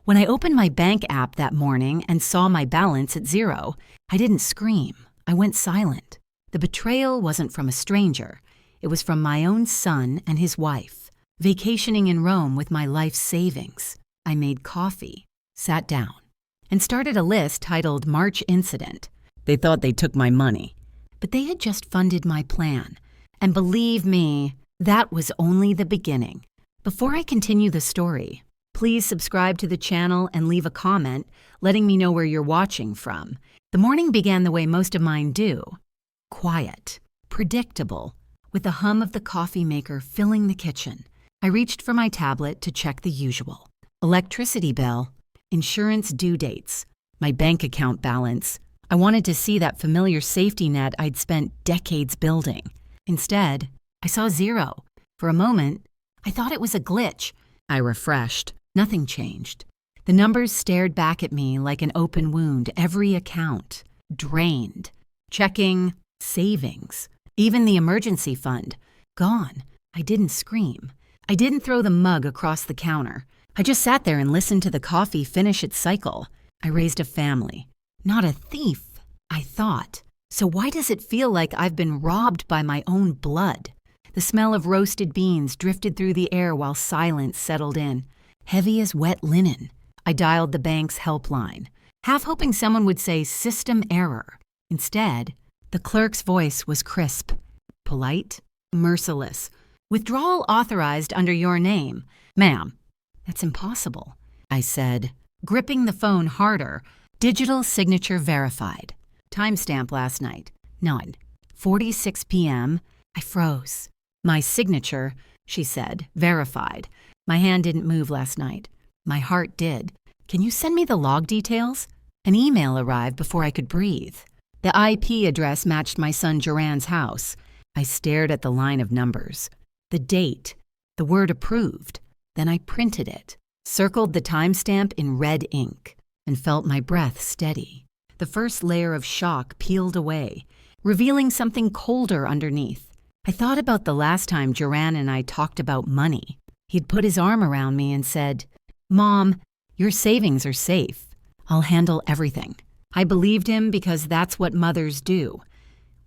When I opened my bank app that morning and saw my balance at zero, I didn't scream. I went silent. The betrayal wasn't from a stranger. It was from my own son and his wife. Vacationing in Rome with my life's savings, I made coffee, sat down, and started a list titled March Incident. They thought they took my money, but they had just funded my plan. And believe me, that was only the beginning. Before I continue the story, please subscribe to the channel and leave a comment letting me know where you're watching from. The morning began the way most of mine do. Quiet, predictable, with the hum of the coffee maker filling the kitchen. I reached for my tablet to check the usual. Electricity bill, insurance due dates, my bank account balance. I wanted to see that familiar safety net I'd spent decades building. Instead, I saw zero. For a moment, I thought it was a glitch. I refreshed. Nothing changed. The numbers stared back at me like an open wound. Every account. Drained. Checking. Savings. Even the emergency fund. Gone. I didn't scream. I didn't throw the mug across the counter. I just sat there and listened to the coffee finish its cycle. I raised a family. Not a thief, I thought. So why does it feel like I've been robbed by my own blood? The smell of roasted beans drifted through the air while silence settled in, heavy as wet linen. I dialed the bank's helpline, half hoping someone would say system error. Instead, the clerk's voice was crisp, polite, merciless. Withdrawal authorized under your name. Ma'am, that's impossible, I said, gripping the phone harder. Digital signature verified. Timestamp last night. 9:46 p.m. I froze. My signature, she said, verified. My hand didn't move last night. My heart did. Can you send me the log details? An email arrived before I could breathe. The IP address matched my son Duran's house. I stared at the line of numbers. The date, the word approved. Then I printed it, circled the timestamp in red ink, and felt my breath steady. The first layer of shock peeled away, revealing something colder underneath. I thought about the last time Duran and I talked about money. He'd put his arm around me and said, "Mom, your savings are safe. I'll handle everything." I believed him because that's what mothers do.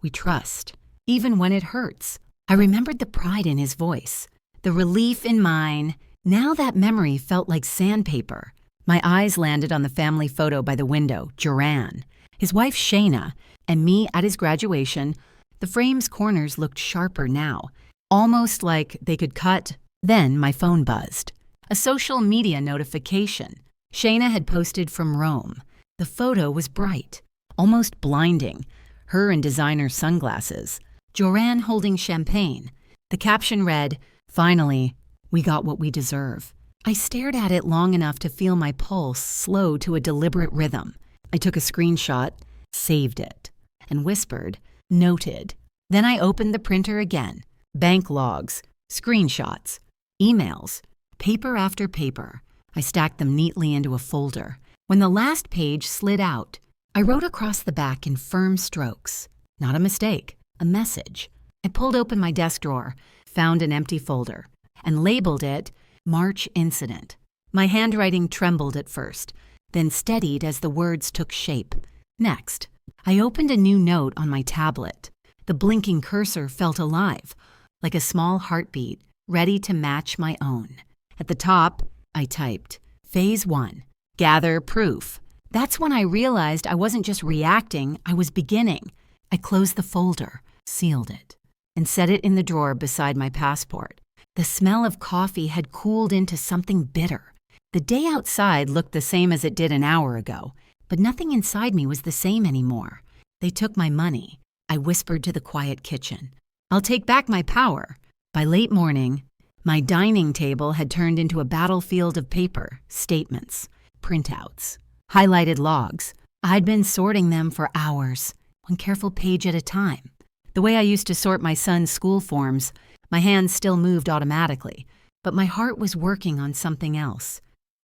We trust, even when it hurts. I remembered the pride in his voice, the relief in mine. Now that memory felt like sandpaper. My eyes landed on the family photo by the window, Duran, his wife Shayna, and me at his graduation. The frame's corners looked sharper now, almost like they could cut. Then my phone buzzed. A social media notification. Shayna had posted from Rome. The photo was bright, almost blinding, her in designer sunglasses, Duran holding champagne. The caption read, "Finally, we got what we deserve." I stared at it long enough to feel my pulse slow to a deliberate rhythm. I took a screenshot, saved it, and whispered, "Noted." Then I opened the printer again. Bank logs, screenshots, emails, paper after paper. I stacked them neatly into a folder. When the last page slid out, I wrote across the back in firm strokes. Not a mistake, a message. I pulled open my desk drawer, found an empty folder, and labeled it March Incident. My handwriting trembled at first, then steadied as the words took shape. Next, I opened a new note on my tablet. The blinking cursor felt alive, like a small heartbeat, ready to match my own. At the top, I typed, Phase 1, gather proof. That's when I realized I wasn't just reacting, I was beginning. I closed the folder, sealed it, and set it in the drawer beside my passport. The smell of coffee had cooled into something bitter. The day outside looked the same as it did an hour ago, but nothing inside me was the same anymore. They took my money. I whispered to the quiet kitchen. I'll take back my power. By late morning, my dining table had turned into a battlefield of paper, statements, printouts, highlighted logs. I'd been sorting them for hours, one careful page at a time. The way I used to sort my son's school forms, my hands still moved automatically, but my heart was working on something else,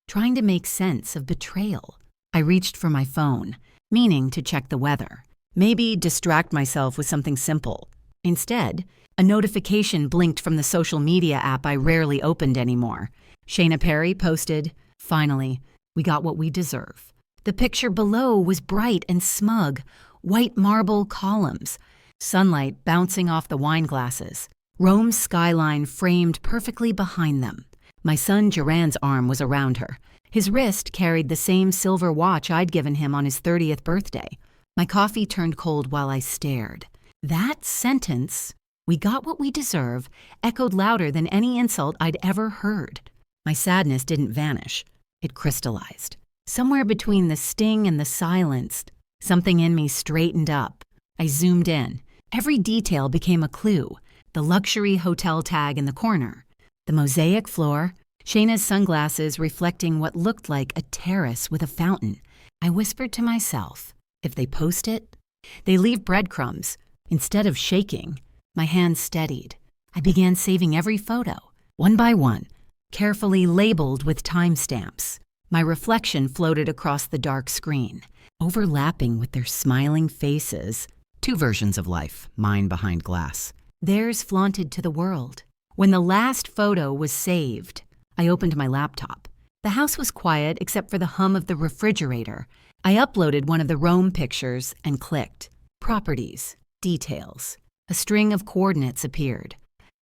trying to make sense of betrayal. I reached for my phone, meaning to check the weather, maybe distract myself with something simple. Instead, a notification blinked from the social media app I rarely opened anymore. Shayna Perry posted, "Finally, We got what we deserve. The picture below was bright and smug, white marble columns, sunlight bouncing off the wine glasses, Rome's skyline framed perfectly behind them. My son Duran's arm was around her. His wrist carried the same silver watch I'd given him on his 30th birthday. My coffee turned cold while I stared. That sentence, "We got what we deserve," echoed louder than any insult I'd ever heard. My sadness didn't vanish. It crystallized. Somewhere between the sting and the silence, something in me straightened up. I zoomed in. Every detail became a clue. The luxury hotel tag in the corner, the mosaic floor, Shayna's sunglasses reflecting what looked like a terrace with a fountain. I whispered to myself, if they post it, they leave breadcrumbs. Instead of shaking, my hands steadied. I began saving every photo, one by one, carefully labeled with timestamps. My reflection floated across the dark screen, overlapping with their smiling faces. Two versions of life, mine behind glass. Theirs flaunted to the world. When the last photo was saved, I opened my laptop. The house was quiet except for the hum of the refrigerator. I uploaded one of the Rome pictures and clicked. Properties, details. A string of coordinates appeared.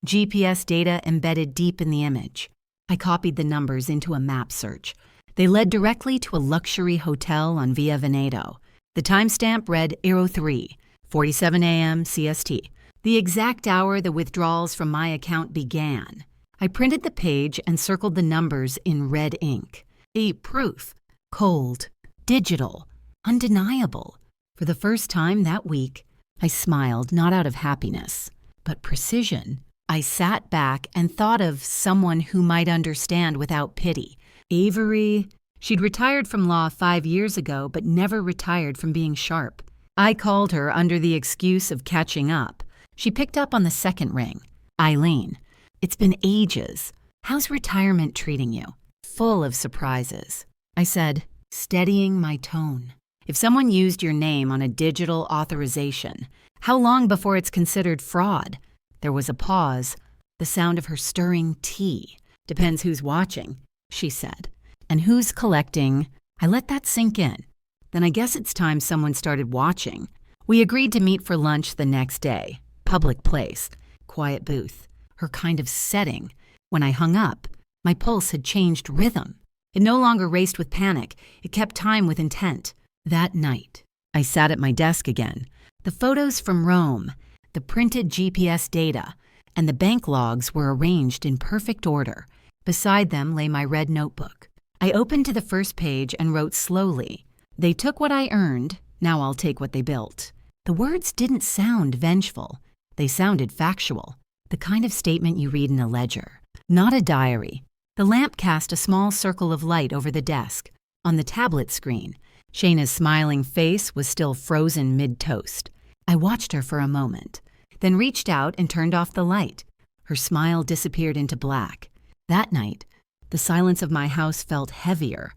GPS data embedded deep in the image. I copied the numbers into a map search. They led directly to a luxury hotel on Via Veneto. The timestamp read 03, 47 a.m. CST. The exact hour the withdrawals from my account began. I printed the page and circled the numbers in red ink. A proof. Cold. Digital. Undeniable. For the first time that week, I smiled, not out of happiness, but precision. I sat back and thought of someone who might understand without pity. Avery. She'd retired from law 5 years ago, but never retired from being sharp. I called her under the excuse of catching up. She picked up on the second ring. Eileen. It's been ages. How's retirement treating you? Full of surprises. I said, steadying my tone. If someone used your name on a digital authorization, how long before it's considered fraud? There was a pause, the sound of her stirring tea. Depends who's watching, she said. And who's collecting? I let that sink in. Then I guess it's time someone started watching. We agreed to meet for lunch the next day. Public place, quiet booth, her kind of setting. When I hung up, my pulse had changed rhythm. It no longer raced with panic. It kept time with intent. That night, I sat at my desk again. The photos from Rome, the printed GPS data, and the bank logs were arranged in perfect order. Beside them lay my red notebook. I opened to the first page and wrote slowly. They took what I earned, now I'll take what they built. The words didn't sound vengeful. They sounded factual, the kind of statement you read in a ledger, not a diary. The lamp cast a small circle of light over the desk. On the tablet screen, Shayna's smiling face was still frozen mid-toast. I watched her for a moment, then reached out and turned off the light. Her smile disappeared into black. That night, the silence of my house felt heavier,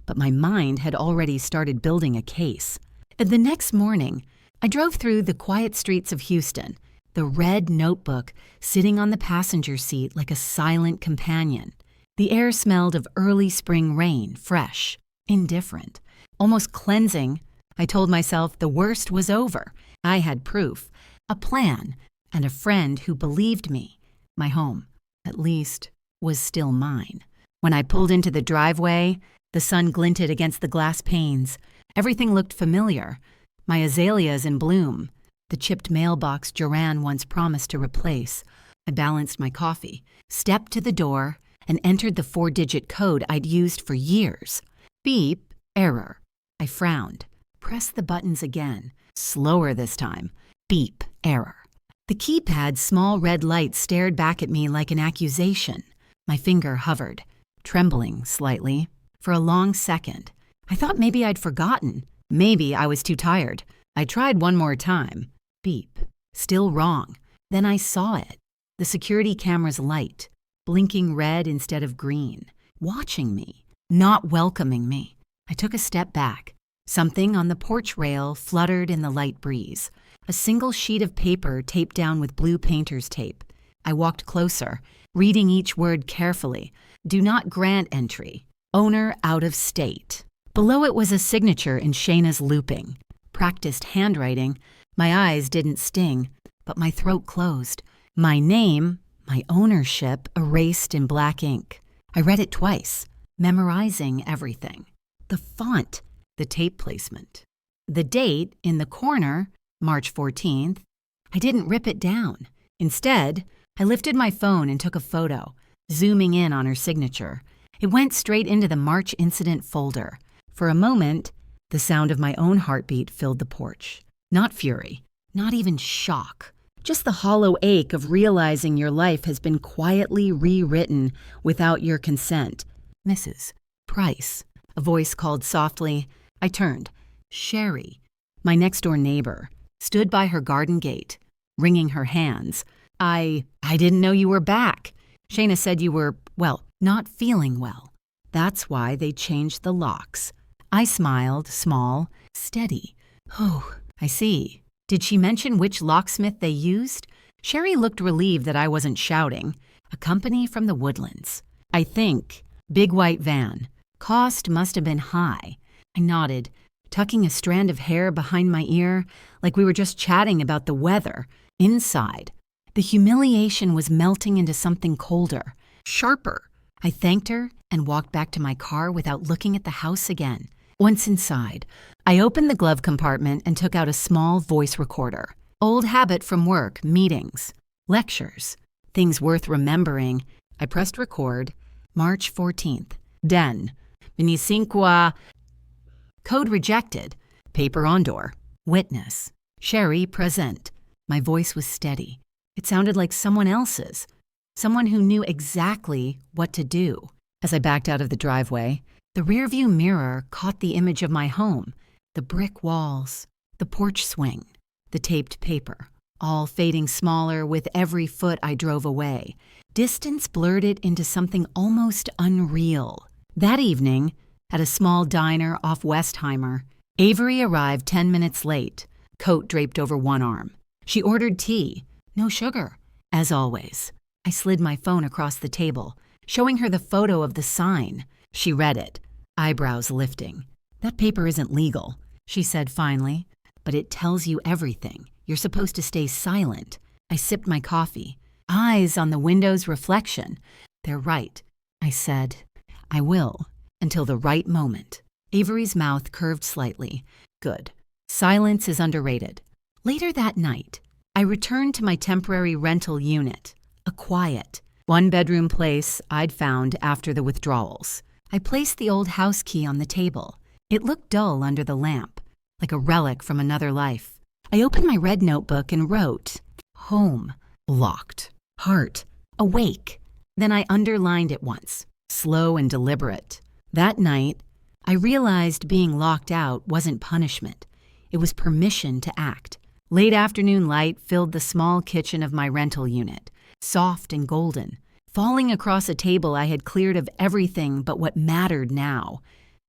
but my mind had already started building a case. The next morning, I drove through the quiet streets of Houston, the red notebook sitting on the passenger seat like a silent companion. The air smelled of early spring rain, fresh, indifferent, almost cleansing. I told myself the worst was over. I had proof, a plan, and a friend who believed me. My home, at least, was still mine. When I pulled into the driveway, the sun glinted against the glass panes. Everything looked familiar. My azaleas in bloom, the chipped mailbox Joanne once promised to replace. I balanced my coffee, stepped to the door, and entered the 4-digit code I'd used for years. Beep, error. I frowned. Pressed the buttons again, slower this time. Beep, error. The keypad's small red light stared back at me like an accusation. My finger hovered, trembling slightly. For a long second, I thought maybe I'd forgotten. Maybe I was too tired. I tried one more time. Beep. Still wrong. Then I saw it. The security camera's light, blinking red instead of green, watching me, not welcoming me. I took a step back. Something on the porch rail fluttered in the light breeze. A single sheet of paper taped down with blue painter's tape. I walked closer, reading each word carefully. Do not grant entry. owner out of state. Below it was a signature in Shayna's looping. Practiced handwriting. My eyes didn't sting, but my throat closed. My name, my ownership, erased in black ink. I read it twice, memorizing everything. The font, the tape placement. The date in the corner, March 14th. I didn't rip it down. Instead, I lifted my phone and took a photo, zooming in on her signature. It went straight into the March incident folder. For a moment, the sound of my own heartbeat filled the porch. Not fury, not even shock. Just the hollow ache of realizing your life has been quietly rewritten without your consent. Mrs. Price, a voice called softly. I turned. Sherry, my next-door neighbor, stood by her garden gate, wringing her hands. I didn't know you were back. Shayna said you were, well, not feeling well. That's why they changed the locks. I smiled, small, steady. Oh, I see. Did she mention which locksmith they used? Sherry looked relieved that I wasn't shouting. A company from the Woodlands. I think. Big white van. Cost must have been high. I nodded, tucking a strand of hair behind my ear, like we were just chatting about the weather. Inside, the humiliation was melting into something colder, sharper. I thanked her and walked back to my car without looking at the house again. Once inside, I opened the glove compartment and took out a small voice recorder. Old habit from work, meetings, lectures, things worth remembering. I pressed record. March 14th. Den. 25. Code rejected. Paper on door. Witness. Sherry present. My voice was steady. It sounded like someone else's. Someone who knew exactly what to do. As I backed out of the driveway, the rearview mirror caught the image of my home. The brick walls, the porch swing, the taped paper, all fading smaller with every foot I drove away. Distance blurred it into something almost unreal. That evening, at a small diner off Westheimer, Avery arrived 10 minutes late, coat draped over one arm. She ordered tea, no sugar, as always. I slid my phone across the table, showing her the photo of the sign. She read it, eyebrows lifting. That paper isn't legal, she said finally, but it tells you everything. You're supposed to stay silent. I sipped my coffee, eyes on the window's reflection. They're right, I said. I will, until the right moment. Avery's mouth curved slightly. Good. Silence is underrated. Later that night, I returned to my temporary rental unit, a quiet, one-bedroom place I'd found after the withdrawals. I placed the old house key on the table. It looked dull under the lamp, like a relic from another life. I opened my red notebook and wrote, home, locked, heart, awake. Then I underlined it once, slow and deliberate. That night, I realized being locked out wasn't punishment. It was permission to act. Late afternoon light filled the small kitchen of my rental unit, soft and golden, falling across a table I had cleared of everything but what mattered now.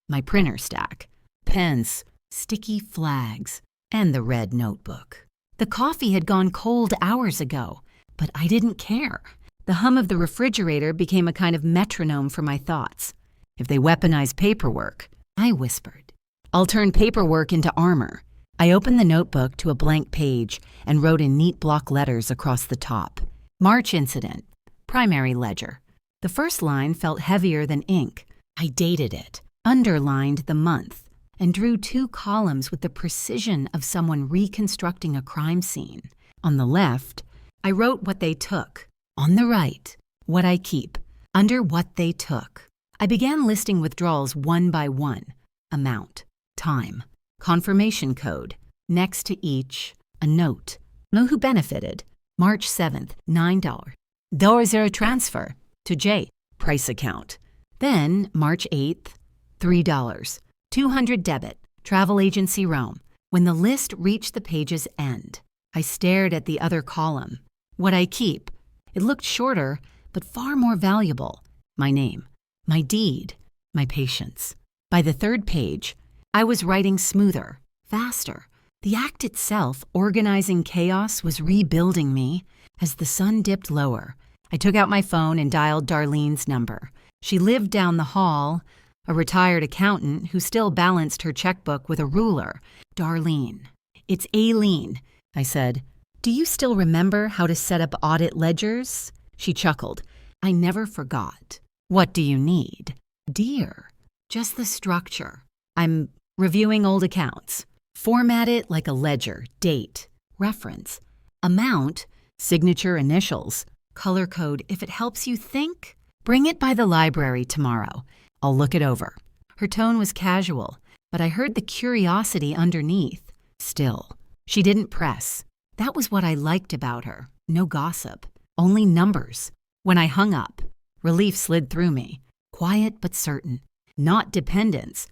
My printer stack, pens, sticky flags, and the red notebook. The coffee had gone cold hours ago, but I didn't care. The hum of the refrigerator became a kind of metronome for my thoughts. If they weaponize paperwork, I whispered, I'll turn paperwork into armor. I opened the notebook to a blank page and wrote in neat block letters across the top. March incident, primary ledger. The first line felt heavier than ink. I dated it, underlined the month, and drew 2 columns with the precision of someone reconstructing a crime scene. On the left, I wrote what they took. On the right, what I keep. Under what they took, I began listing withdrawals one by one. Amount, time, confirmation code. Next to each, a note. Know who benefited? March 7th, $9. $0 transfer to J. Price account. Then, March 8th, $3. 200 debit. Travel agency Rome. When the list reached the page's end, I stared at the other column. What I keep. It looked shorter, but far more valuable. My name, my deed, my patience. By the 3rd page, I was writing smoother, faster. The act itself, organizing chaos, was rebuilding me. As the sun dipped lower, I took out my phone and dialed Darlene's number. She lived down the hall, a retired accountant who still balanced her checkbook with a ruler. Darlene. It's Aileen, I said. Do you still remember how to set up audit ledgers? She chuckled. I never forgot. What do you need? Dear, just the structure. I'm reviewing old accounts. Format it like a ledger, date, reference, amount, signature initials, color code if it helps you think. Bring it by the library tomorrow. I'll look it over. Her tone was casual, but I heard the curiosity underneath. Still, she didn't press. That was what I liked about her. No gossip, only numbers. When I hung up, relief slid through me. Quiet but certain. Not dependence,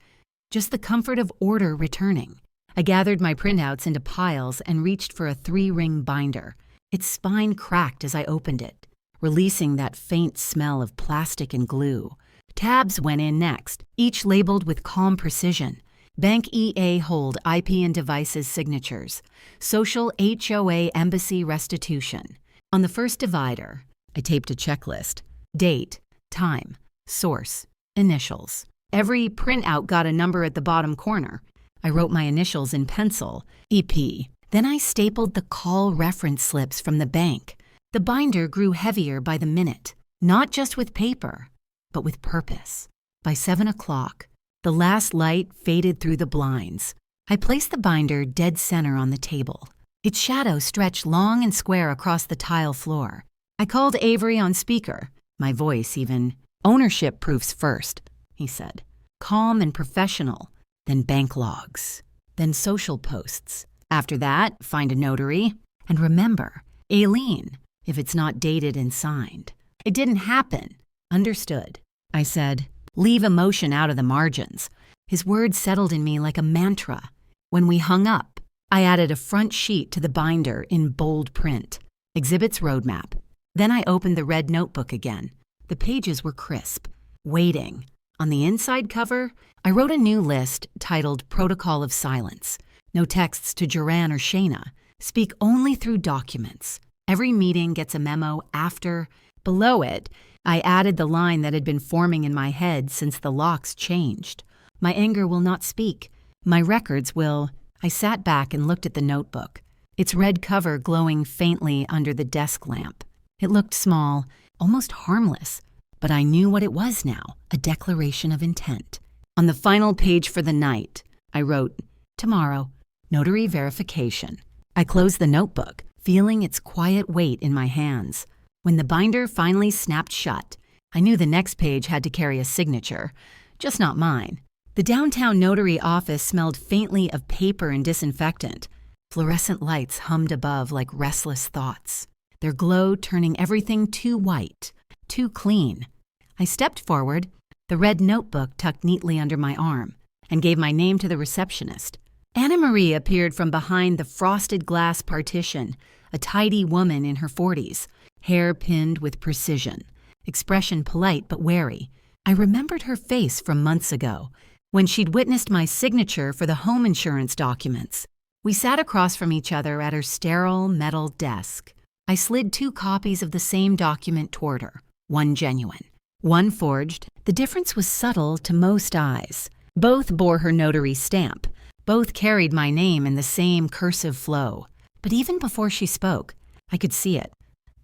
just the comfort of order returning. I gathered my printouts into piles and reached for a 3-ring binder. Its spine cracked as I opened it, releasing that faint smell of plastic and glue. Tabs went in next, each labeled with calm precision. Bank EA Hold IP and Devices signatures. Social HOA Embassy Restitution. On the first divider, I taped a checklist. Date, time, source, initials. Every printout got a number at the bottom corner. I wrote my initials in pencil, EP. Then I stapled the call reference slips from the bank. The binder grew heavier by the minute, not just with paper, but with purpose. By 7 o'clock, the last light faded through the blinds. I placed the binder dead center on the table. Its shadow stretched long and square across the tile floor. I called Avery on speaker, my voice even. Ownership proofs first, he said. Calm and professional. Then bank logs, then social posts. After that, find a notary. And remember, Aileen, if it's not dated and signed. It didn't happen. Understood. I said, leave emotion out of the margins. His words settled in me like a mantra. When we hung up, I added a front sheet to the binder in bold print. Exhibits roadmap. Then I opened the red notebook again. The pages were crisp. Waiting. On the inside cover, I wrote a new list titled Protocol of Silence. No texts to Joran or Shayna. Speak only through documents. Every meeting gets a memo after. Below it, I added the line that had been forming in my head since the locks changed. My anger will not speak. My records will. I sat back and looked at the notebook, its red cover glowing faintly under the desk lamp. It looked small, almost harmless. But I knew what it was now, a declaration of intent. On the final page for the night, I wrote, tomorrow, notary verification. I closed the notebook, feeling its quiet weight in my hands. When the binder finally snapped shut, I knew the next page had to carry a signature, just not mine. The downtown notary office smelled faintly of paper and disinfectant. Fluorescent lights hummed above like restless thoughts, their glow turning everything too white. Too clean. I stepped forward, the red notebook tucked neatly under my arm, and gave my name to the receptionist. Anna Marie appeared from behind the frosted glass partition, a tidy woman in her 40s, hair pinned with precision, expression polite but wary. I remembered her face from months ago, when she'd witnessed my signature for the home insurance documents. We sat across from each other at her sterile metal desk. I slid 2 copies of the same document toward her. One genuine, one forged. The difference was subtle to most eyes. Both bore her notary stamp. Both carried my name in the same cursive flow. But even before she spoke, I could see it.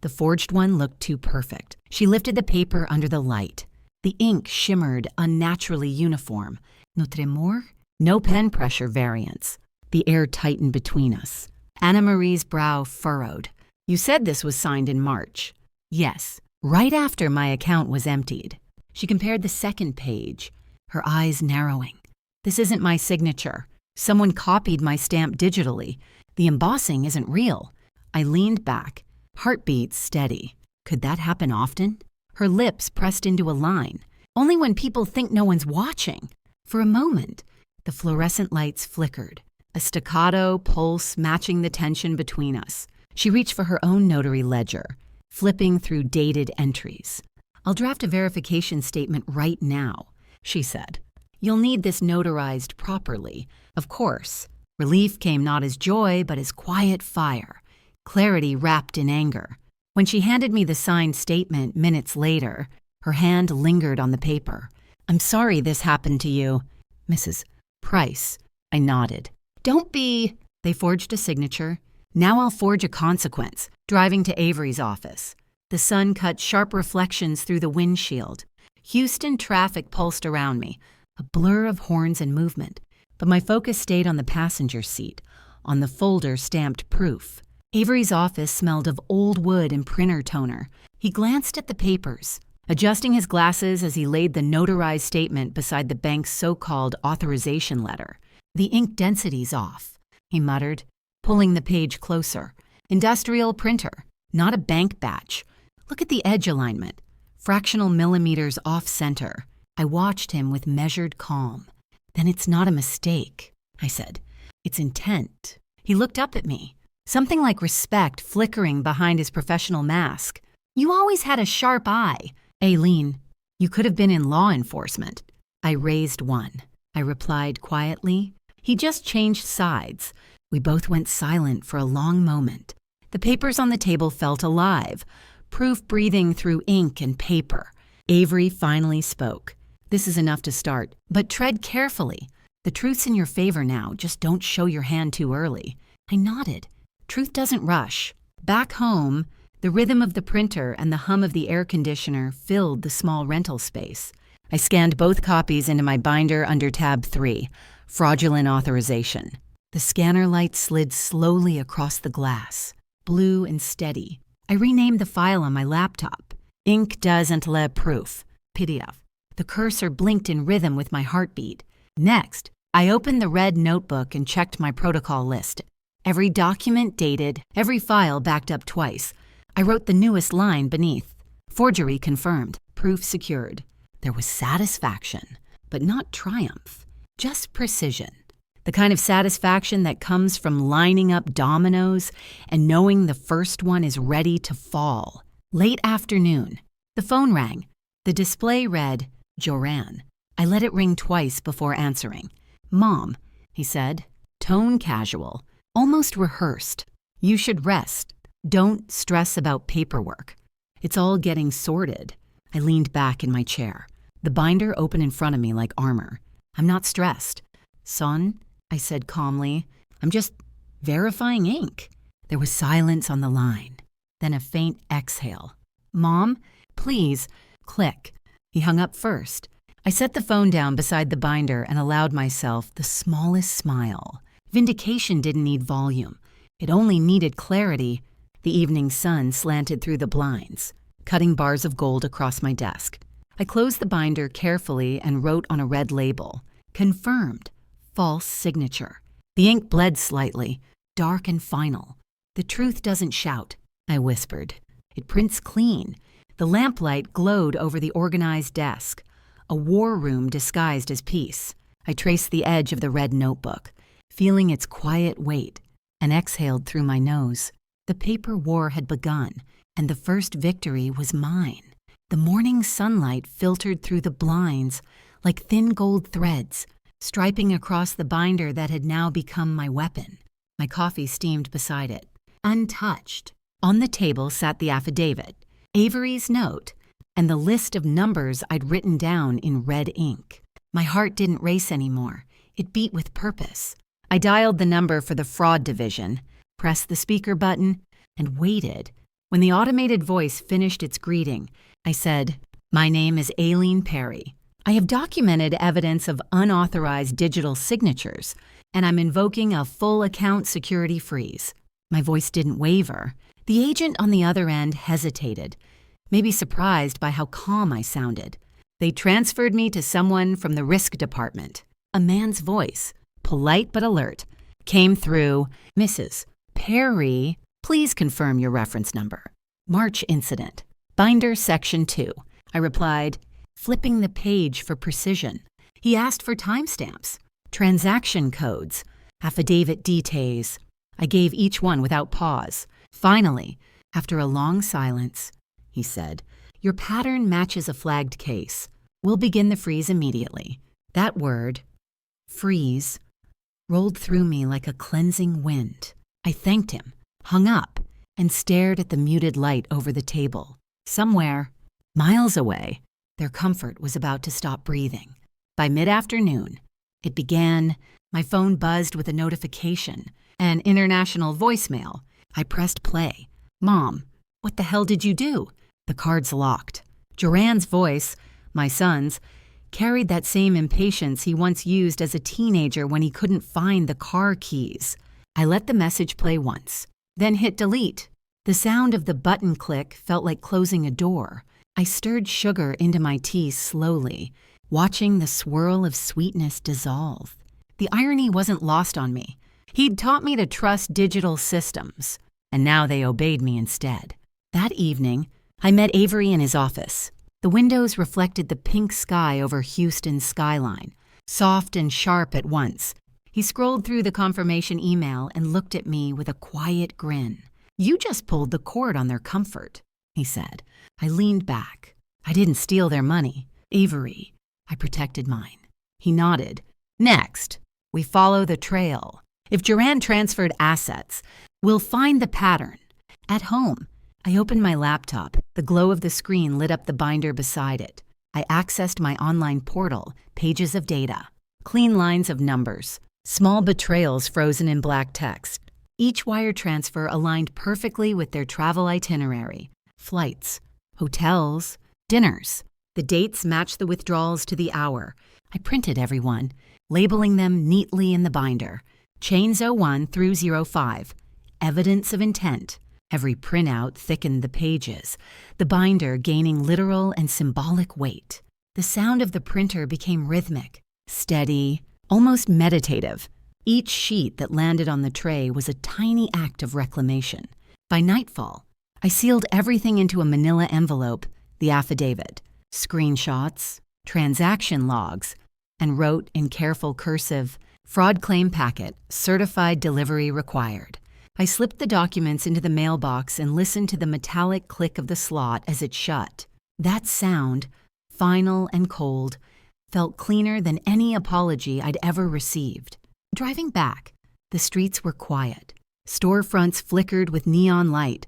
The forged one looked too perfect. She lifted the paper under the light. The ink shimmered unnaturally uniform. Notre amour? No pen pressure variance. The air tightened between us. Anna Marie's brow furrowed. You said this was signed in March. Yes. Right after my account was emptied. She compared the second page, her eyes narrowing. This isn't my signature. Someone copied my stamp digitally. The embossing isn't real. I leaned back, heartbeat steady. Could that happen often? Her lips pressed into a line. Only when people think no one's watching. For a moment, the fluorescent lights flickered, a staccato pulse matching the tension between us. She reached for her own notary ledger, flipping through dated entries. I'll draft a verification statement right now, she said. You'll need this notarized properly. Of course. Relief came not as joy, but as quiet fire. Clarity wrapped in anger. When she handed me the signed statement minutes later, her hand lingered on the paper. I'm sorry this happened to you. Mrs. Price. I nodded. Don't be. They forged a signature. Now I'll forge a consequence, driving to Avery's office. The sun cut sharp reflections through the windshield. Houston traffic pulsed around me, a blur of horns and movement. But my focus stayed on the passenger seat, on the folder stamped proof. Avery's office smelled of old wood and printer toner. He glanced at the papers, adjusting his glasses as he laid the notarized statement beside the bank's so-called authorization letter. The ink density's off, he muttered, pulling the page closer. Industrial printer, not a bank batch. Look at the edge alignment. Fractional millimeters off-center. I watched him with measured calm. Then it's not a mistake, I said. It's intent. He looked up at me, something like respect flickering behind his professional mask. You always had a sharp eye. Aileen, you could have been in law enforcement. I raised one. I replied quietly. He just changed sides. We both went silent for a long moment. The papers on the table felt alive, proof breathing through ink and paper. Avery finally spoke. This is enough to start, but tread carefully. The truth's in your favor now, just don't show your hand too early. I nodded. Truth doesn't rush. Back home, the rhythm of the printer and the hum of the air conditioner filled the small rental space. I scanned both copies into my binder under tab 3, fraudulent authorization. The scanner light slid slowly across the glass, blue and steady. I renamed the file on my laptop. Ink doesn't let proof. PDF. The cursor blinked in rhythm with my heartbeat. Next, I opened the red notebook and checked my protocol list. Every document dated, every file backed up twice. I wrote the newest line beneath. Forgery confirmed, proof secured. There was satisfaction, but not triumph, just precision. The kind of satisfaction that comes from lining up dominoes and knowing the first one is ready to fall. Late afternoon. The phone rang. The display read, Joran. I let it ring twice before answering. Mom, he said, tone casual, almost rehearsed. You should rest. Don't stress about paperwork. It's all getting sorted. I leaned back in my chair, the binder open in front of me like armor. I'm not stressed. Son, I said calmly, I'm just verifying ink. There was silence on the line, then a faint exhale. Mom, please, click. He hung up first. I set the phone down beside the binder and allowed myself the smallest smile. Vindication didn't need volume. It only needed clarity. The evening sun slanted through the blinds, cutting bars of gold across my desk. I closed the binder carefully and wrote on a red label, confirmed, false signature. The ink bled slightly, dark and final. The truth doesn't shout, I whispered. It prints clean. The lamplight glowed over the organized desk, a war room disguised as peace. I traced the edge of the red notebook, feeling its quiet weight, and exhaled through my nose. The paper war had begun, and the first victory was mine. The morning sunlight filtered through the blinds like thin gold threads, striping across the binder that had now become my weapon. My coffee steamed beside it, untouched. On the table sat the affidavit, Avery's note, and the list of numbers I'd written down in red ink. My heart didn't race anymore. It beat with purpose. I dialed the number for the fraud division, pressed the speaker button, and waited. When the automated voice finished its greeting, I said, My name is Aileen Perry. I have documented evidence of unauthorized digital signatures, and I'm invoking a full account security freeze. My voice didn't waver. The agent on the other end hesitated, maybe surprised by how calm I sounded. They transferred me to someone from the risk department. A man's voice, polite but alert, came through, Mrs. Perry, please confirm your reference number. March incident. Binder section 2. I replied, flipping the page for precision. He asked for timestamps, transaction codes, affidavit details. I gave each one without pause. Finally, after a long silence, he said, Your pattern matches a flagged case. We'll begin the freeze immediately. That word, freeze, rolled through me like a cleansing wind. I thanked him, hung up, and stared at the muted light over the table. Somewhere, miles away, Their comfort was about to stop breathing. By mid-afternoon, it began. My phone buzzed with a notification, an international voicemail. I pressed play. "Mom, what the hell did you do?" The card's locked. Joran's voice, my son's, carried that same impatience he once used as a teenager when he couldn't find the car keys. I let the message play once, then hit delete. The sound of the button click felt like closing a door. I stirred sugar into my tea slowly, watching the swirl of sweetness dissolve. The irony wasn't lost on me. He'd taught me to trust digital systems, and now they obeyed me instead. That evening, I met Avery in his office. The windows reflected the pink sky over Houston's skyline, soft and sharp at once. He scrolled through the confirmation email and looked at me with a quiet grin. "You just pulled the cord on their comfort," he said. I leaned back. "I didn't steal their money, Avery. I protected mine." He nodded. "Next, we follow the trail. If Joran transferred assets, we'll find the pattern. At home." I opened my laptop. The glow of the screen lit up the binder beside it. I accessed my online portal, pages of data, clean lines of numbers, small betrayals frozen in black text. Each wire transfer aligned perfectly with their travel itinerary. Flights, hotels, dinners. The dates matched the withdrawals to the hour. I printed everyone, labeling them neatly in the binder. Chains 01 through 05. Evidence of intent. Every printout thickened the pages, the binder gaining literal and symbolic weight. The sound of the printer became rhythmic, steady, almost meditative. Each sheet that landed on the tray was a tiny act of reclamation. By nightfall, I sealed everything into a manila envelope, the affidavit, screenshots, transaction logs, and wrote in careful cursive, "Fraud claim packet, certified delivery required." I slipped the documents into the mailbox and listened to the metallic click of the slot as it shut. That sound, final and cold, felt cleaner than any apology I'd ever received. Driving back, the streets were quiet. Storefronts flickered with neon light,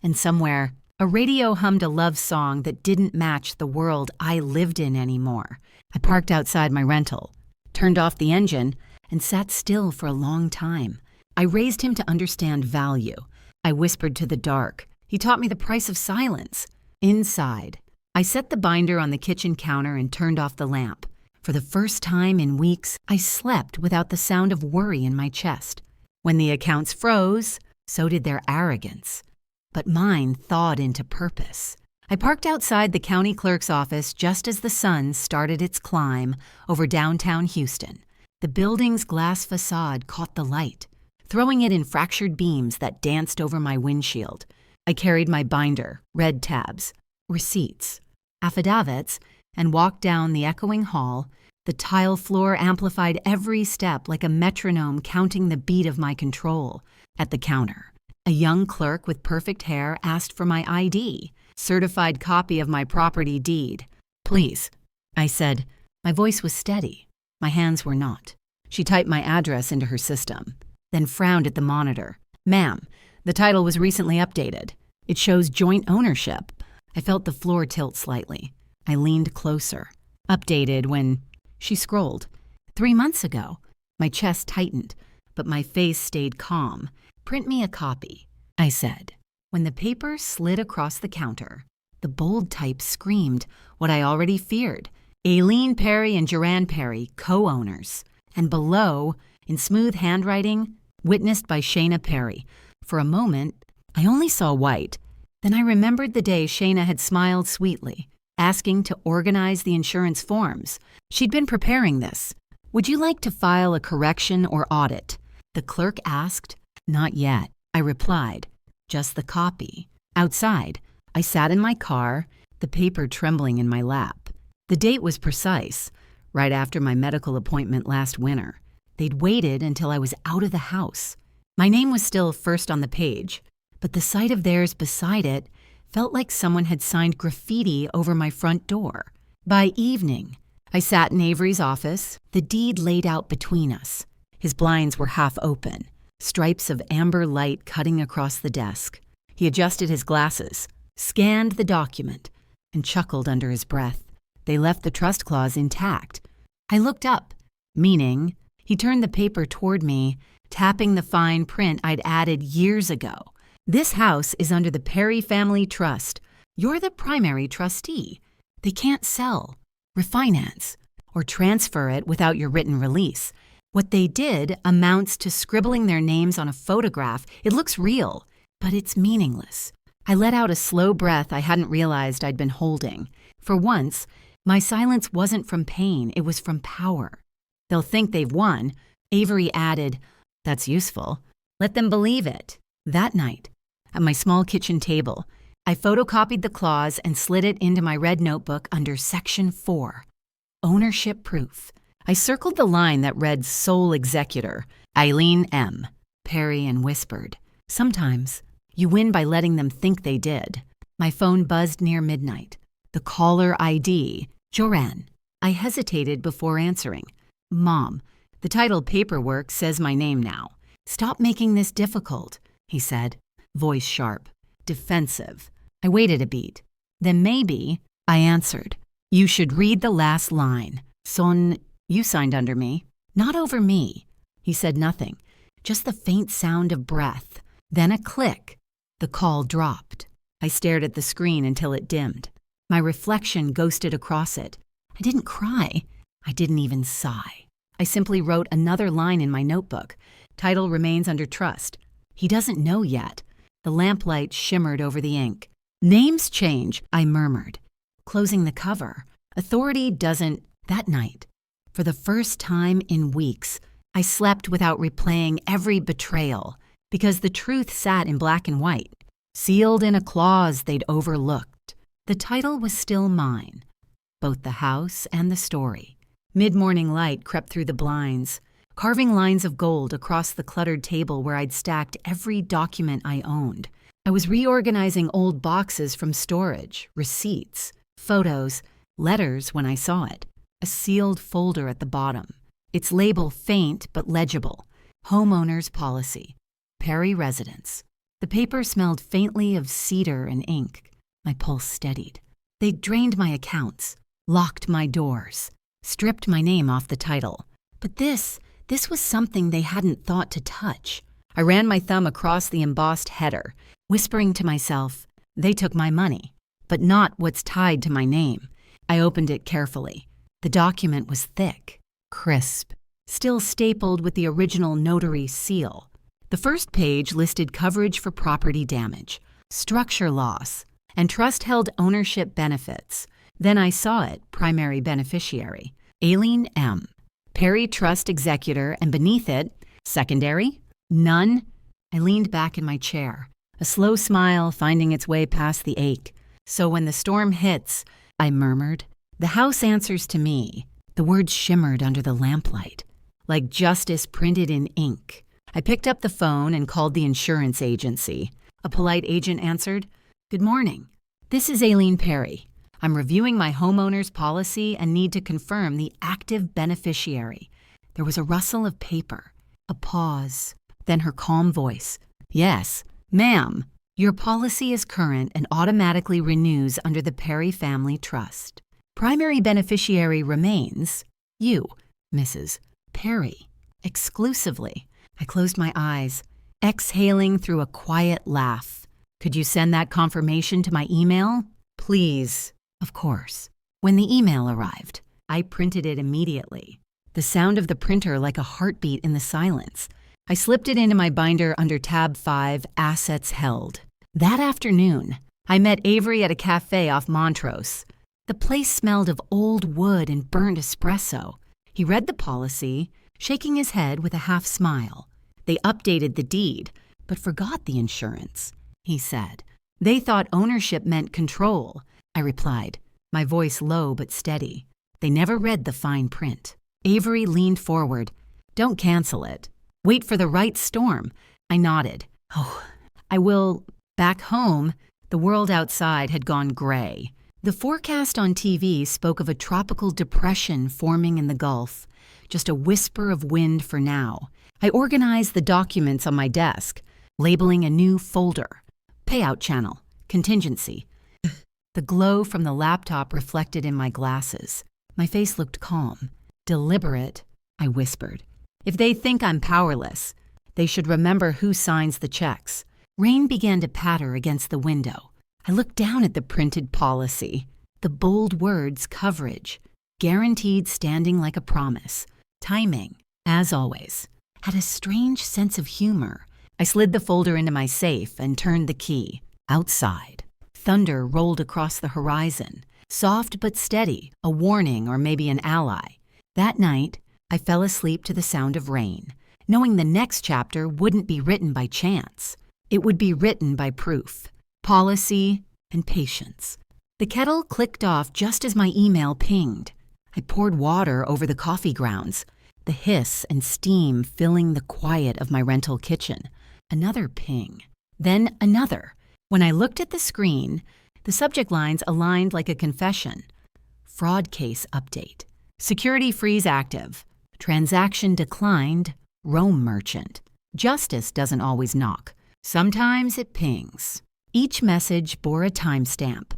and somewhere, a radio hummed a love song that didn't match the world I lived in anymore. I parked outside my rental, turned off the engine, and sat still for a long time. I raised him to understand value. I whispered to the dark. He taught me the price of silence. Inside, I set the binder on the kitchen counter and turned off the lamp. For the first time in weeks, I slept without the sound of worry in my chest. When the accounts froze, so did their arrogance. But mine thawed into purpose. I parked outside the county clerk's office just as the sun started its climb over downtown Houston. The building's glass facade caught the light, throwing it in fractured beams that danced over my windshield. I carried my binder, red tabs, receipts, affidavits, and walked down the echoing hall. The tile floor amplified every step like a metronome counting the beat of my control. At the counter, a young clerk with perfect hair asked for my ID, certified copy of my property deed. "Please," I said. My voice was steady. My hands were not. She typed my address into her system, then frowned at the monitor. "Ma'am, the title was recently updated. It shows joint ownership." I felt the floor tilt slightly. I leaned closer. "Updated when..." She scrolled. 3 months ago." My chest tightened, but my face stayed calm. "Print me a copy," I said. When the paper slid across the counter, the bold type screamed what I already feared. Aileen Perry and Joran Perry, co-owners. And below, in smooth handwriting, witnessed by Shayna Perry. For a moment, I only saw white. Then I remembered the day Shayna had smiled sweetly, asking to organize the insurance forms. She'd been preparing this. "Would you like to file a correction or audit?" The clerk asked. "Not yet," I replied. "Just the copy." Outside, I sat in my car, the paper trembling in my lap. The date was precise, right after my medical appointment last winter. They'd waited until I was out of the house. My name was still first on the page, but the sight of theirs beside it felt like someone had signed graffiti over my front door. By evening, I sat in Avery's office, the deed laid out between us. His blinds were half open, stripes of amber light cutting across the desk. He adjusted his glasses, scanned the document, and chuckled under his breath. They left the trust clause intact. I looked up, meaning he turned the paper toward me, tapping the fine print I'd added years ago. This house is under the Perry Family Trust. You're the primary trustee. They can't sell, refinance, or transfer it without your written release. What they did amounts to scribbling their names on a photograph. It looks real, but it's meaningless. I let out a slow breath I hadn't realized I'd been holding. For once, my silence wasn't from pain, it was from power. They'll think they've won. Avery added, "That's useful. Let them believe it." That night, at my small kitchen table, I photocopied the clause and slid it into my red notebook under Section 4, Ownership Proof. I circled the line that read Sole Executor, Eileen M. Perry, and whispered, "Sometimes you win by letting them think they did." My phone buzzed near midnight. The caller ID, Joran. I hesitated before answering. "Mom, the title paperwork says my name now. Stop making this difficult," he said, voice sharp, defensive. I waited a beat. "Then maybe," I answered, "you should read the last line. Son, you signed under me." "Not over me." He said nothing, just the faint sound of breath. Then a click. The call dropped. I stared at the screen until it dimmed. My reflection ghosted across it. I didn't cry. I didn't even sigh. I simply wrote another line in my notebook. Title remains under trust. He doesn't know yet. The lamplight shimmered over the ink. "Names change," I murmured, closing the cover. Authority doesn't. That night, for the first time in weeks, I slept without replaying every betrayal, because the truth sat in black and white, sealed in a clause they'd overlooked. The title was still mine, both the house and the story. Mid-morning light crept through the blinds, carving lines of gold across the cluttered table where I'd stacked every document I owned. I was reorganizing old boxes from storage, receipts, photos, letters when I saw it. A sealed folder at the bottom. Its label faint but legible. Homeowner's policy. Perry residence. The paper smelled faintly of cedar and ink. My pulse steadied. They'd drained my accounts, locked my doors, stripped my name off the title. But this was something they hadn't thought to touch. I ran my thumb across the embossed header, whispering to myself, "They took my money, but not what's tied to my name." I opened it carefully. The document was thick, crisp, still stapled with the original notary seal. The first page listed coverage for property damage, structure loss, and trust-held ownership benefits. Then I saw it, primary beneficiary, Eileen M., Perry Trust Executor, and beneath it, secondary, none. I leaned back in my chair, a slow smile finding its way past the ache. "So when the storm hits," I murmured, "the house answers to me." The words shimmered under the lamplight, like justice printed in ink. I picked up the phone and called the insurance agency. A polite agent answered, "Good morning. This is Eileen Perry. I'm reviewing my homeowner's policy and need to confirm the active beneficiary." There was a rustle of paper, a pause, then her calm voice. "Yes, ma'am. Your policy is current and automatically renews under the Perry Family Trust. Primary beneficiary remains you, Mrs. Perry, exclusively." I closed my eyes, exhaling through a quiet laugh. "Could you send that confirmation to my email?" "Please." Of course. When the email arrived, I printed it immediately. The sound of the printer like a heartbeat in the silence. I slipped it into my binder under tab 5, Assets Held. That afternoon, I met Avery at a cafe off Montrose. The place smelled of old wood and burnt espresso. He read the policy, shaking his head with a half smile. "They updated the deed, but forgot the insurance," he said. "They thought ownership meant control," I replied, my voice low but steady. "They never read the fine print." Avery leaned forward. "Don't cancel it. Wait for the right storm." I nodded. "Oh, I will." Back home, the world outside had gone gray. The forecast on TV spoke of a tropical depression forming in the Gulf, just a whisper of wind for now. I organized the documents on my desk, labeling a new folder. Payout channel, contingency. the glow from the laptop reflected in my glasses. My face looked calm. Deliberate, I whispered. If they think I'm powerless, they should remember who signs the checks. Rain began to patter against the window. I looked down at the printed policy. The bold words coverage, guaranteed standing like a promise. Timing, as always, had a strange sense of humor. I slid the folder into my safe and turned the key. Outside, thunder rolled across the horizon. Soft but steady, a warning or maybe an ally. That night, I fell asleep to the sound of rain, knowing the next chapter wouldn't be written by chance. It would be written by proof, policy, and patience. The kettle clicked off just as my email pinged. I poured water over the coffee grounds, the hiss and steam filling the quiet of my rental kitchen. Another ping. Then another. When I looked at the screen, the subject lines aligned like a confession. Fraud case update. Security freeze active. Transaction declined. Rome merchant. Justice doesn't always knock. Sometimes it pings. Each message bore a timestamp.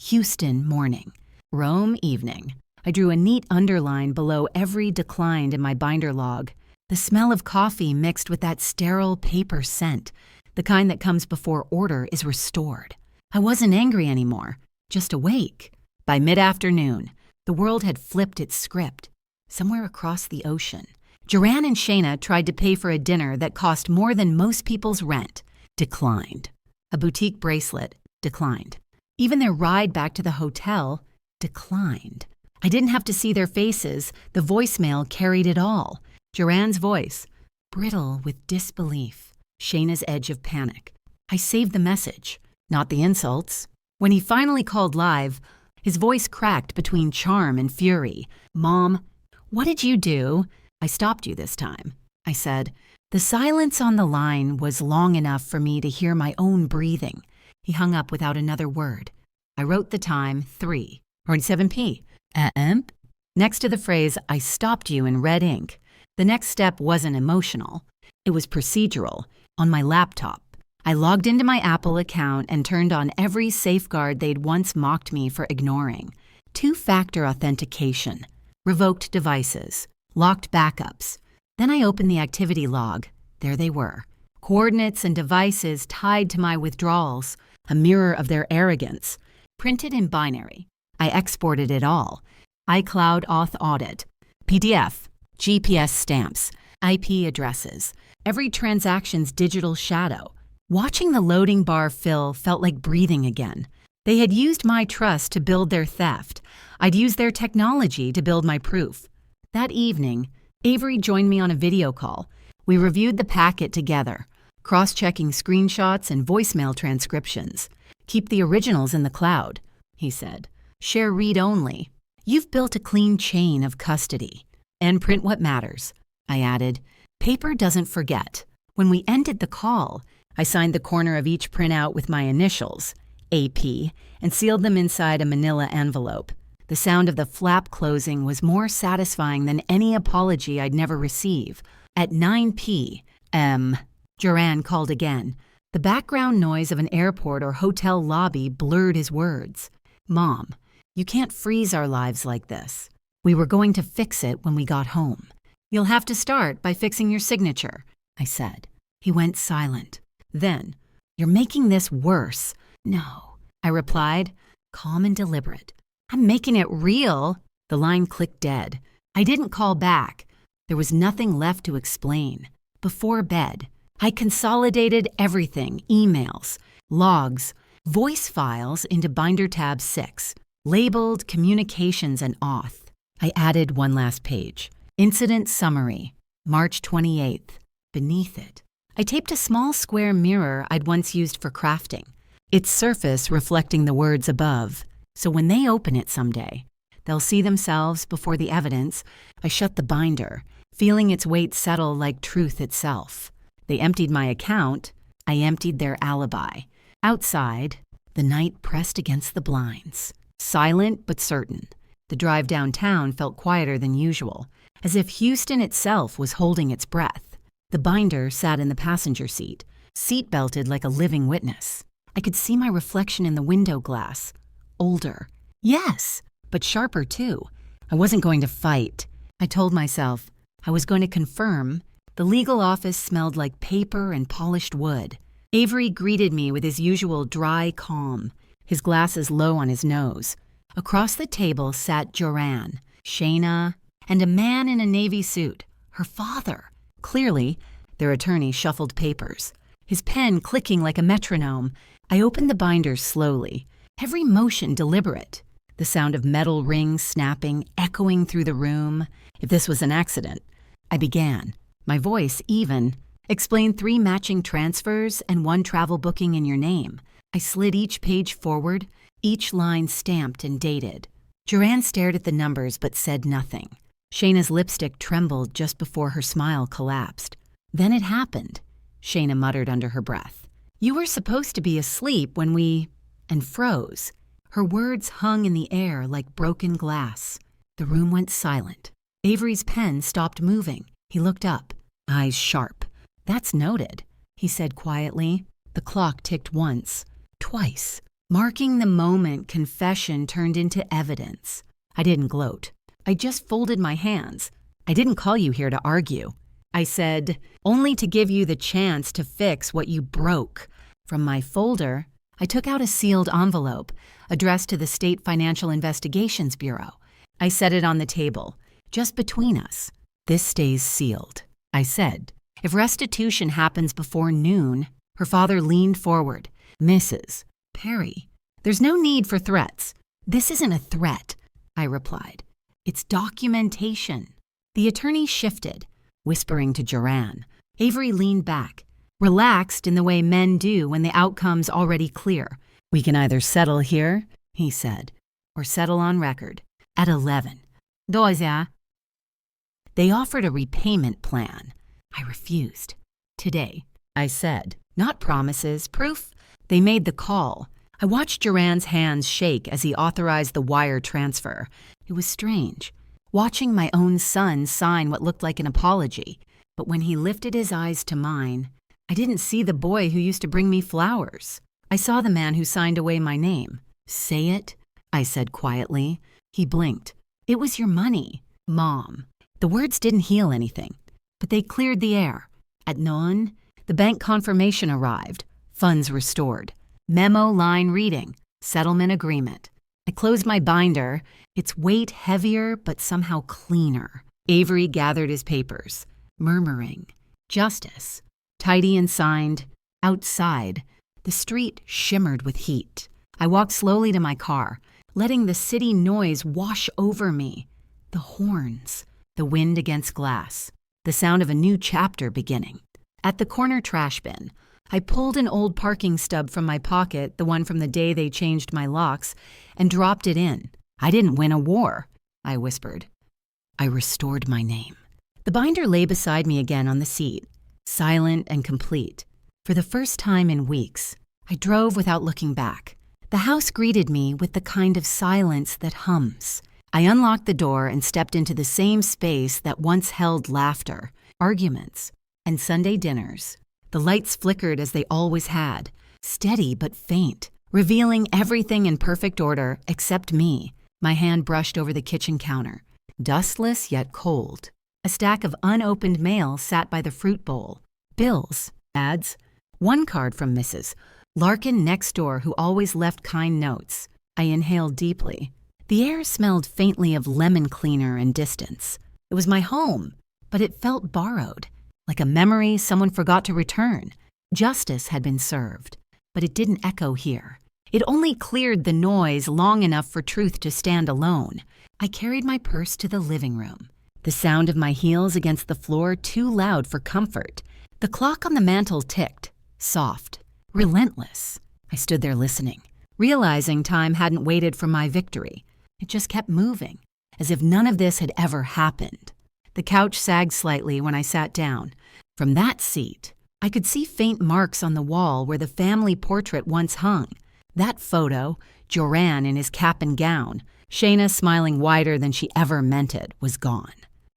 Houston morning. Rome evening. I drew a neat underline below every declined in my binder log. The smell of coffee mixed with that sterile paper scent, the kind that comes before order is restored. I wasn't angry anymore, just awake. By mid-afternoon, the world had flipped its script. Somewhere across the ocean, Joanne and Shayna tried to pay for a dinner that cost more than most people's rent. Declined. A boutique bracelet. Declined. Even their ride back to the hotel. Declined. I didn't have to see their faces. The voicemail carried it all. Joanne's voice, brittle with disbelief. Shayna's edge of panic. I saved the message, not the insults. When he finally called live, his voice cracked between charm and fury. Mom, what did you do? I stopped you this time, I said. The silence on the line was long enough for me to hear my own breathing. He hung up without another word. I wrote the time 3:47 p.m. next to the phrase, I stopped you in red ink. The next step wasn't emotional. It was procedural. On my laptop, I logged into my Apple account and turned on every safeguard they'd once mocked me for ignoring. Two-factor authentication, revoked devices, locked backups. Then I opened the activity log. There they were. Coordinates and devices tied to my withdrawals, a mirror of their arrogance. Printed in binary. I exported it all. iCloud Auth Audit, PDF, GPS stamps, IP addresses, every transaction's digital shadow. Watching the loading bar fill felt like breathing again. They had used my trust to build their theft. I'd used their technology to build my proof. That evening, Avery joined me on a video call. We reviewed the packet together, cross-checking screenshots and voicemail transcriptions. Keep the originals in the cloud, he said. Share read-only. You've built a clean chain of custody. And print what matters, I added. Paper doesn't forget. When we ended the call, I signed the corner of each printout with my initials, AP, and sealed them inside a manila envelope. The sound of the flap closing was more satisfying than any apology I'd never receive. At 9 p.m., Joanne called again. The background noise of an airport or hotel lobby blurred his words. Mom, you can't freeze our lives like this. We were going to fix it when we got home. You'll have to start by fixing your signature, I said. He went silent. Then, you're making this worse. No, I replied, calm and deliberate. I'm making it real. The line clicked dead. I didn't call back. There was nothing left to explain. Before bed, I consolidated everything, emails, logs, voice files into Binder tab 6, labeled Communications and Auth. I added one last page. Incident Summary, March 28th. Beneath it, I taped a small square mirror I'd once used for crafting, its surface reflecting the words above. So when they open it someday, they'll see themselves before the evidence. I shut the binder, feeling its weight settle like truth itself. They emptied my account. I emptied their alibi. Outside, the night pressed against the blinds. Silent but certain. The drive downtown felt quieter than usual, as if Houston itself was holding its breath. The binder sat in the passenger seat, seat-belted like a living witness. I could see my reflection in the window glass. older. Yes, but sharper too. I wasn't going to fight. I told myself I was going to confirm. The legal office smelled like paper and polished wood. Avery greeted me with his usual dry calm, his glasses low on his nose. Across the table sat Joran, Shayna, and a man in a navy suit, her father. Clearly, their attorney shuffled papers, his pen clicking like a metronome. I opened the binders slowly, every motion deliberate, the sound of metal rings snapping, echoing through the room. If this was an accident, I began, my voice even. Explain 3 matching transfers and 1 travel booking in your name. I slid each page forward, each line stamped and dated. Joran stared at the numbers but said nothing. Shayna's lipstick trembled just before her smile collapsed. Then it happened, Shayna muttered under her breath. You were supposed to be asleep when we... and froze. Her words hung in the air like broken glass. The room went silent. Avery's pen stopped moving. He looked up, eyes sharp. That's noted, he said quietly. The clock ticked once, twice, marking the moment confession turned into evidence. I didn't gloat. I just folded my hands. I didn't call you here to argue. I said, only to give you the chance to fix what you broke. From my folder, I took out a sealed envelope addressed to the State Financial Investigations Bureau. I set it on the table, just between us. This stays sealed, I said. If restitution happens before noon, her father leaned forward. Mrs. Perry, there's no need for threats. This isn't a threat, I replied. It's documentation. The attorney shifted, whispering to Joran. Avery leaned back, relaxed in the way men do when the outcome's already clear. We can either settle here, he said, or settle on record. At 11. Doja. They offered a repayment plan. I refused. Today, I said. Not promises, proof. They made the call. I watched Joran's hands shake as he authorized the wire transfer. It was strange, watching my own son sign what looked like an apology. But when he lifted his eyes to mine, I didn't see the boy who used to bring me flowers. I saw the man who signed away my name. Say it, I said quietly. He blinked. It was your money, Mom. The words didn't heal anything, but they cleared the air. At noon, the bank confirmation arrived. Funds restored. Memo line reading. Settlement agreement. I closed my binder, its weight heavier but somehow cleaner. Avery gathered his papers, murmuring, Justice. Tidy and signed. Outside, the street shimmered with heat. I walked slowly to my car, letting the city noise wash over me. The horns, the wind against glass, the sound of a new chapter beginning. At the corner trash bin, I pulled an old parking stub from my pocket, the one from the day they changed my locks, and dropped it in. I didn't win a war, I whispered. I restored my name. The binder lay beside me again on the seat, silent and complete. For the first time in weeks, I drove without looking back. The house greeted me with the kind of silence that hums. I unlocked the door and stepped into the same space that once held laughter, arguments, and Sunday dinners. The lights flickered as they always had, steady but faint, revealing everything in perfect order except me. My hand brushed over the kitchen counter, dustless yet cold. A stack of unopened mail sat by the fruit bowl. Bills, ads, one card from Mrs. Larkin next door, who always left kind notes. I inhaled deeply. The air smelled faintly of lemon cleaner and distance. It was my home, but it felt borrowed, like a memory someone forgot to return. Justice had been served, but it didn't echo here. It only cleared the noise long enough for truth to stand alone. I carried my purse to the living room, the sound of my heels against the floor too loud for comfort. The clock on the mantel ticked, soft, relentless. I stood there listening, realizing time hadn't waited for my victory. It just kept moving, as if none of this had ever happened. The couch sagged slightly when I sat down. From that seat, I could see faint marks on the wall where the family portrait once hung. That photo, Joran in his cap and gown, Shayna smiling wider than she ever meant it, was gone.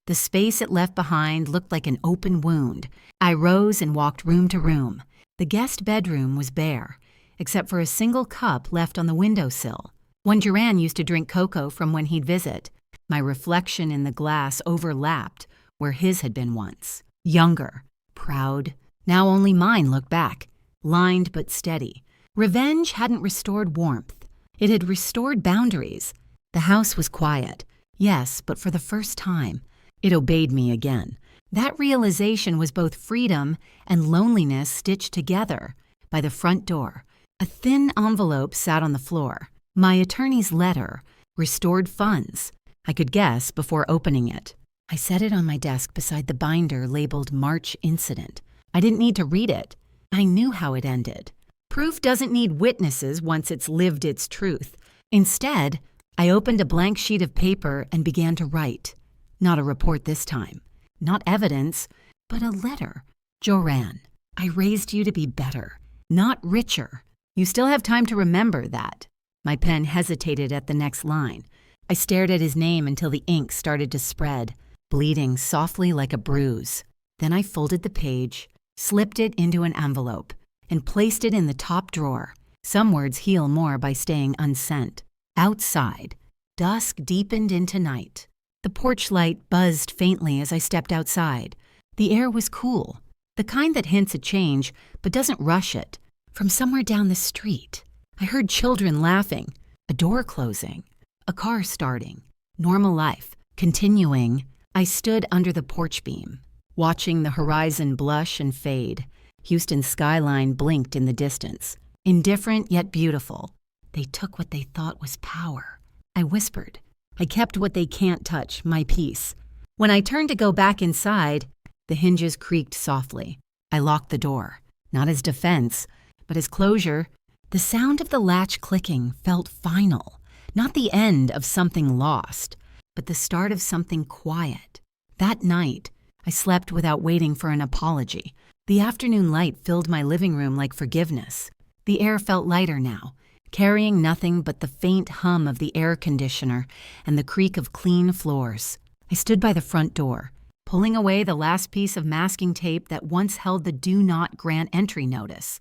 The space it left behind looked like an open wound. I rose and walked room to room. The guest bedroom was bare, except for a single cup left on the windowsill. One Duran used to drink cocoa from when he'd visit. My reflection in the glass overlapped where his had been once. Younger, proud. Now only mine looked back, lined but steady. Revenge hadn't restored warmth. It had restored boundaries. The house was quiet, yes, but for the first time, it obeyed me again. That realization was both freedom and loneliness stitched together. By the front door, a thin envelope sat on the floor. My attorney's letter, restored funds. I could guess before opening it. I set it on my desk beside the binder labeled March Incident. I didn't need to read it. I knew how it ended. Proof doesn't need witnesses once it's lived its truth. Instead, I opened a blank sheet of paper and began to write. Not a report this time. Not evidence, but a letter. Joran, I raised you to be better, not richer. You still have time to remember that. My pen hesitated at the next line. I stared at his name until the ink started to spread, bleeding softly like a bruise. Then I folded the page, slipped it into an envelope, and placed it in the top drawer. Some words heal more by staying unsent. Outside, dusk deepened into night. The porch light buzzed faintly as I stepped outside. The air was cool, the kind that hints at change but doesn't rush it. From somewhere down the street, I heard children laughing, a door closing, a car starting. Normal life, continuing. I stood under the porch beam, watching the horizon blush and fade. Houston's skyline blinked in the distance, indifferent yet beautiful. They took what they thought was power. I whispered. I kept what they can't touch, my peace. When I turned to go back inside, the hinges creaked softly. I locked the door, not as defense, but as closure. The sound of the latch clicking felt final, not the end of something lost, but the start of something quiet. That night, I slept without waiting for an apology. The afternoon light filled my living room like forgiveness. The air felt lighter now, carrying nothing but the faint hum of the air conditioner and the creak of clean floors. I stood by the front door, pulling away the last piece of masking tape that once held the do not grant entry notice.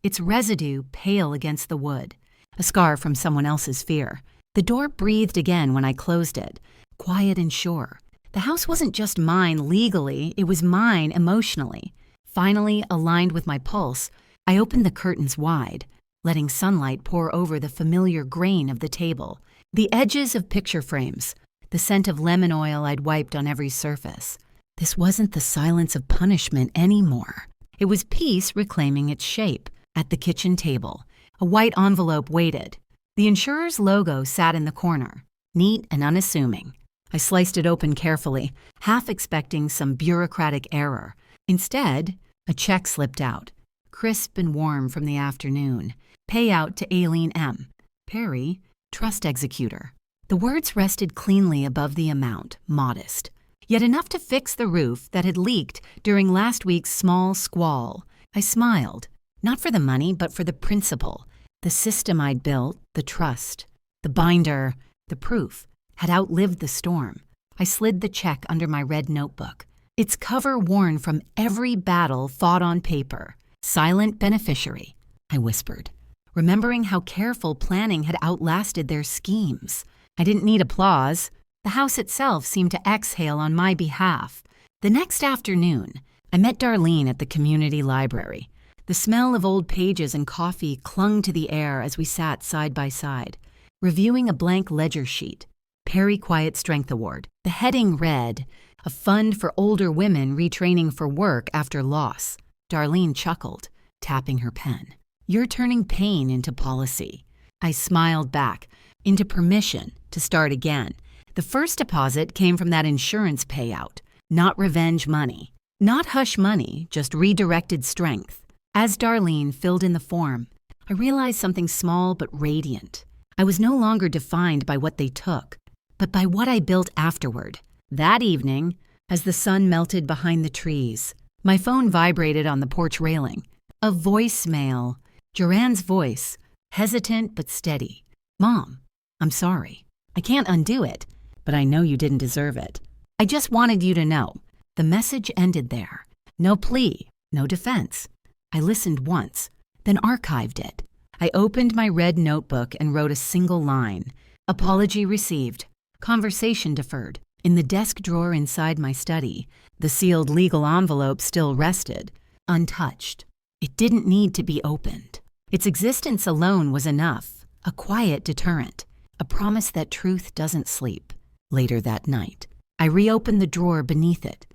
Its residue pale against the wood, a scar from someone else's fear. The door breathed again when I closed it, quiet and sure. The house wasn't just mine legally, it was mine emotionally. Finally, aligned with my pulse, I opened the curtains wide, letting sunlight pour over the familiar grain of the table, the edges of picture frames, the scent of lemon oil I'd wiped on every surface. This wasn't the silence of punishment anymore. It was peace reclaiming its shape. At the kitchen table, a white envelope waited. The insurer's logo sat in the corner, neat and unassuming. I sliced it open carefully, half expecting some bureaucratic error. Instead, a check slipped out, crisp and warm from the afternoon. Payout to Aileen M. Perry, trust executor. The words rested cleanly above the amount, modest, yet enough to fix the roof that had leaked during last week's small squall. I smiled, not for the money, but for the principle. The system I'd built, the trust, the binder, the proof, had outlived the storm. I slid the check under my red notebook, its cover worn from every battle fought on paper. Silent beneficiary, I whispered, remembering how careful planning had outlasted their schemes. I didn't need applause. The house itself seemed to exhale on my behalf. The next afternoon, I met Darlene at the community library. The smell of old pages and coffee clung to the air as we sat side by side, reviewing a blank ledger sheet. Perry Quiet Strength Award. The heading read, "A fund for older women retraining for work after loss." Darlene chuckled, tapping her pen. "You're turning pain into policy." I smiled back, into permission to start again. The first deposit came from that insurance payout, not revenge money. Not hush money, just redirected strength. As Darlene filled in the form, I realized something small but radiant. I was no longer defined by what they took, but by what I built afterward. That evening, as the sun melted behind the trees, my phone vibrated on the porch railing. A voicemail, Joran's voice, hesitant but steady. "Mom, I'm sorry. I can't undo it, but I know you didn't deserve it. I just wanted you to know." The message ended there. No plea, no defense. I listened once, then archived it. I opened my red notebook and wrote a single line. Apology received. Conversation deferred. In the desk drawer inside my study, the sealed legal envelope still rested, untouched. It didn't need to be opened. Its existence alone was enough, a quiet deterrent, a promise that truth doesn't sleep. Later that night, I reopened the drawer beneath it,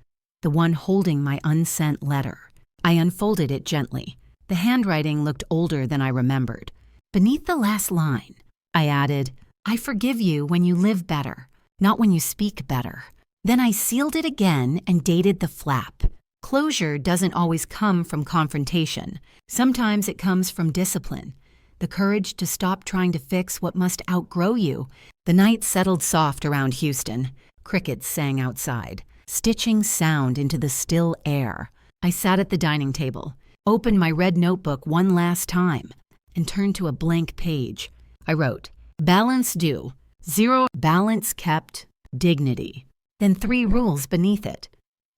the one holding my unsent letter. I unfolded it gently. The handwriting looked older than I remembered. Beneath the last line, I added, "I forgive you when you live better, not when you speak better." Then I sealed it again and dated the flap. Closure doesn't always come from confrontation. Sometimes it comes from discipline, the courage to stop trying to fix what must outgrow you. The night settled soft around Houston. Crickets sang outside, stitching sound into the still air. I sat at the dining table, opened my red notebook one last time, and turned to a blank page. I wrote, "Balance due, 0 balance kept, dignity." Then 3 rules beneath it.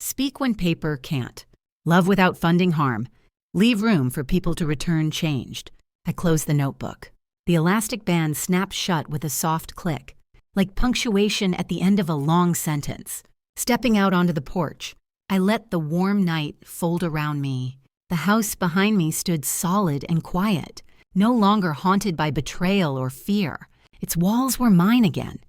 Speak when paper can't. Love without funding harm. Leave room for people to return changed. I closed the notebook. The elastic band snapped shut with a soft click, like punctuation at the end of a long sentence. Stepping out onto the porch, I let the warm night fold around me. The house behind me stood solid and quiet, no longer haunted by betrayal or fear. Its walls were mine again,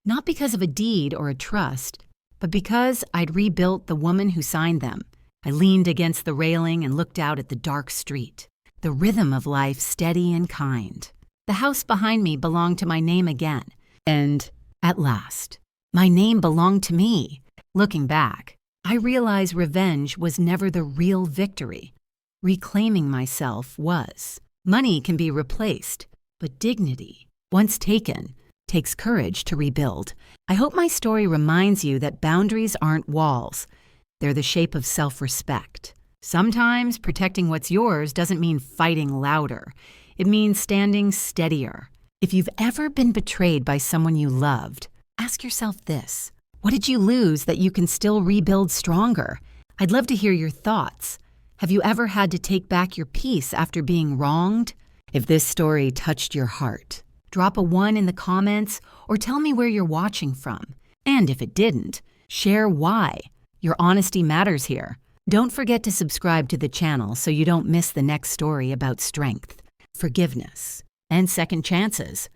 not because of a deed or a trust, but because I'd rebuilt the woman who signed them. I leaned against the railing and looked out at the dark street, the rhythm of life steady and kind. The house behind me belonged to my name again, and, at last, my name belonged to me. Looking back, I realize revenge was never the real victory. Reclaiming myself was. Money can be replaced, but dignity, once taken, takes courage to rebuild. I hope my story reminds you that boundaries aren't walls. They're the shape of self-respect. Sometimes protecting what's yours doesn't mean fighting louder. It means standing steadier. If you've ever been betrayed by someone you loved, ask yourself this. What did you lose that you can still rebuild stronger? I'd love to hear your thoughts. Have you ever had to take back your peace after being wronged? If this story touched your heart, drop a 1 in the comments or tell me where you're watching from. And if it didn't, share why. Your honesty matters here. Don't forget to subscribe to the channel so you don't miss the next story about strength, forgiveness, and second chances.